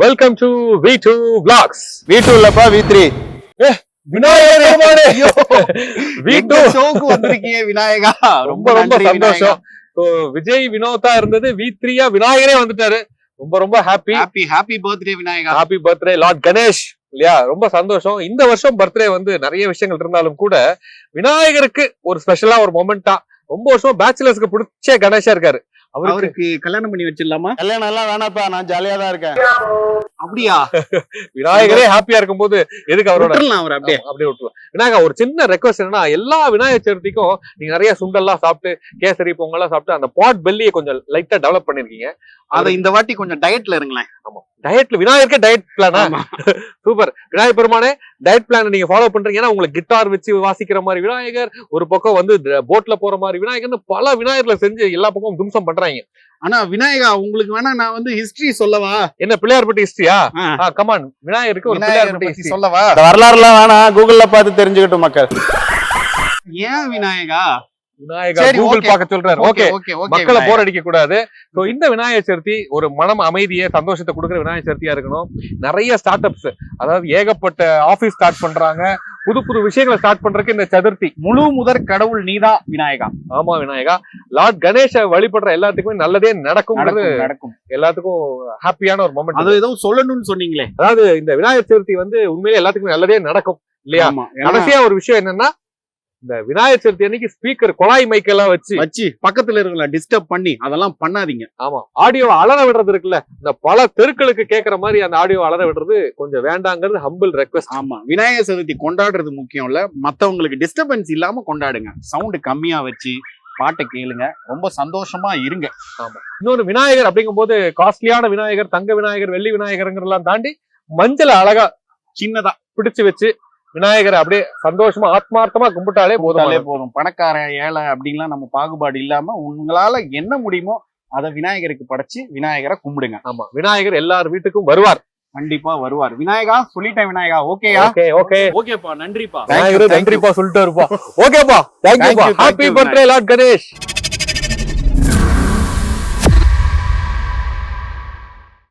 Welcome to V2 Vlogs. V2 இல்லப்பா V3. Vinayagar பெருமானே. V2 ஷோக்கு வந்திருக்கீங்க விநாயகா. ரொம்ப சந்தோஷம். விஜய் வினோதா இருந்தது, V3 விநாயகரே வந்துட்டாரு. ரொம்ப happy. Happy birthday Vinayaka. Happy birthday lord Ganesh. இல்லையா, ரொம்ப சந்தோஷம். இந்த வருஷம் பர்த்டே வந்து நிறைய விஷயங்கள் இருந்தாலும் கூட விநாயகருக்கு ஒரு ஸ்பெஷலா ஒரு மொமெண்டா ரொம்ப வருஷம் பேச்சுலர்ஸ்க்கு பிடிச்ச கணேஷா இருக்காரு. அவருக்கு கல்யாணம் பண்ணி வச்சிடலாமா? கல்யாணம் எல்லாம் வேணாப்பா, நான் ஜாலியா தான் இருக்கேன். அப்படியா? விநாயகரே ஹாப்பியா இருக்கும் போது எதுக்கு அவரோட அவர் அப்படியே விட்டுருவோம். விநாயகா, ஒரு சின்ன ரெக்வஸ்ட் என்னன்னா, எல்லா விநாயகர் சதுர்த்திக்கும் நீங்க நிறைய சுண்டல்லாம் சாப்பிட்டு கேசரி பொங்கல்லாம் சாப்பிட்டு அந்த பாட் பெல்லியை கொஞ்சம் லைட்டா டெவலப் பண்ணிருக்கீங்க. அதை இந்த வாட்டி கொஞ்சம் டயட்ல இருங்களேன். ஆமா, டயட்ல விநாயகருக்கே டயட் பிளானா? சூப்பர். விநாயகர் பெருமானே, டயட் பிளான் நீங்க ஃபாலோ பண்றீங்கன்னா உங்களுக்கு கிட்டார் வச்சு வாசிக்கிற மாதிரி விநாயகர், ஒரு பக்கம் வந்து போட்ல போற மாதிரி விநாயகர்னு பல விநாயகர்ல செஞ்சு எல்லா பக்கமும் தும்சம் பண்றாங்க. ஆனா விநாயகா, உங்களுக்கு வேணா நான் வந்து ஹிஸ்டரி சொல்லவா? என்ன பிள்ளையார்பட்டி ஹிஸ்டரியா? கமான், விநாயகருக்கு ஒரு பிள்ளையார்பட்டி ஹிஸ்டரி சொல்லவா? இந்த வரலாறுலாம் வேணாம், கூகுள்ல பார்த்து தெரிஞ்சுக்கிட்டும் மக்கள். ஏன் விநாயகா? விநாயகர் கூகுள் பார்க்க சொல்றாரு. ஓகே, மக்களை போர் அடிக்க கூடாது. சோ இந்த விநாயகர் சதுர்த்தி ஒரு மனம் அமைதியை சந்தோஷத்தை கொடுக்குற விநாயகர் சதுர்த்தியா இருக்கணும். நிறைய ஸ்டார்ட் அப்ஸ், அதாவது ஏகப்பட்ட ஆபீஸ் ஸ்டார்ட் பண்றாங்க, புது விஷயங்களை ஸ்டார்ட் பண்றதுக்கு இந்த சதுர்த்தி. முழு முதற் கடவுள் நீதா விநாயகா. ஆமா விநாயகா, லார்ட் கணேஷ வழிபடுற எல்லாத்துக்குமே நல்லதே நடக்கும். எல்லாத்துக்கும் ஹாப்பியான ஒரு மொமெண்ட். அது ஏதோ சொல்லணும்னு சொன்னீங்களே, அதாவது இந்த விநாயகர் சதுர்த்தி வந்து உண்மையிலே எல்லாத்துக்குமே நல்லதே நடக்கும் இல்லையா? கடைசியா ஒரு விஷயம் என்னன்னா, இந்த விநாயகர் சதுர்த்தி அன்னைக்கு ஸ்பீக்கர் குழாய் மைக்கெல்லாம் வச்சு பக்கத்துல இருக்கல டிஸ்டர்ப் பண்ணி அதெல்லாம் பண்ணாதீங்க. ஆமா, ஆடியோ அலற விடுறது இருக்குல்ல, இந்த பல தெருக்களுக்கு கேட்கற மாதிரி அந்த ஆடியோ அலற விடுறது கொஞ்சம் வேண்டாங்கிறது ஹம்பிள் ரெக்வெஸ்ட். ஆமா, விநாயகர் சதுர்த்தி கொண்டாடுறது முக்கியம் இல்ல, மத்தவங்களுக்கு டிஸ்டர்பன்ஸ் இல்லாம கொண்டாடுங்க. சவுண்ட் கம்மியா வச்சு பாட்டை கேளுங்க, ரொம்ப சந்தோஷமா இருங்க. ஆமா, இன்னொரு விநாயகர் அப்படிங்கும் போது காஸ்ட்லியான விநாயகர், தங்க விநாயகர், வெள்ளி விநாயகர்ங்கிறதெல்லாம் தாண்டி மஞ்சள் அழகா சின்னதா பிடிச்சு வச்சு விநாயகர் அப்படியே சந்தோஷமா ஆத்மார்த்தமா கும்பிட்டாலே போதும். பணக்கார ஏழை அப்படின்லாம் நம்ம பாகுபாடு இல்லாம உங்களால என்ன முடியுமோ அதை விநாயகருக்கு படைச்சு விநாயகரை கும்பிடுங்க. ஆமா, விநாயகர் எல்லார் வீட்டுக்கும் வருவார், கண்டிப்பா வருவார். விநாயகா சொல்லிட்டேன் விநாயகா. ஓகேயா? ஓகேப்பா, நன்றிப்பா. நன்றிப்பா சொல்லிட்டு இருப்பா. ஓகேப்பா, தேங்க்யூப்பா. Happy birthday lord Ganesh.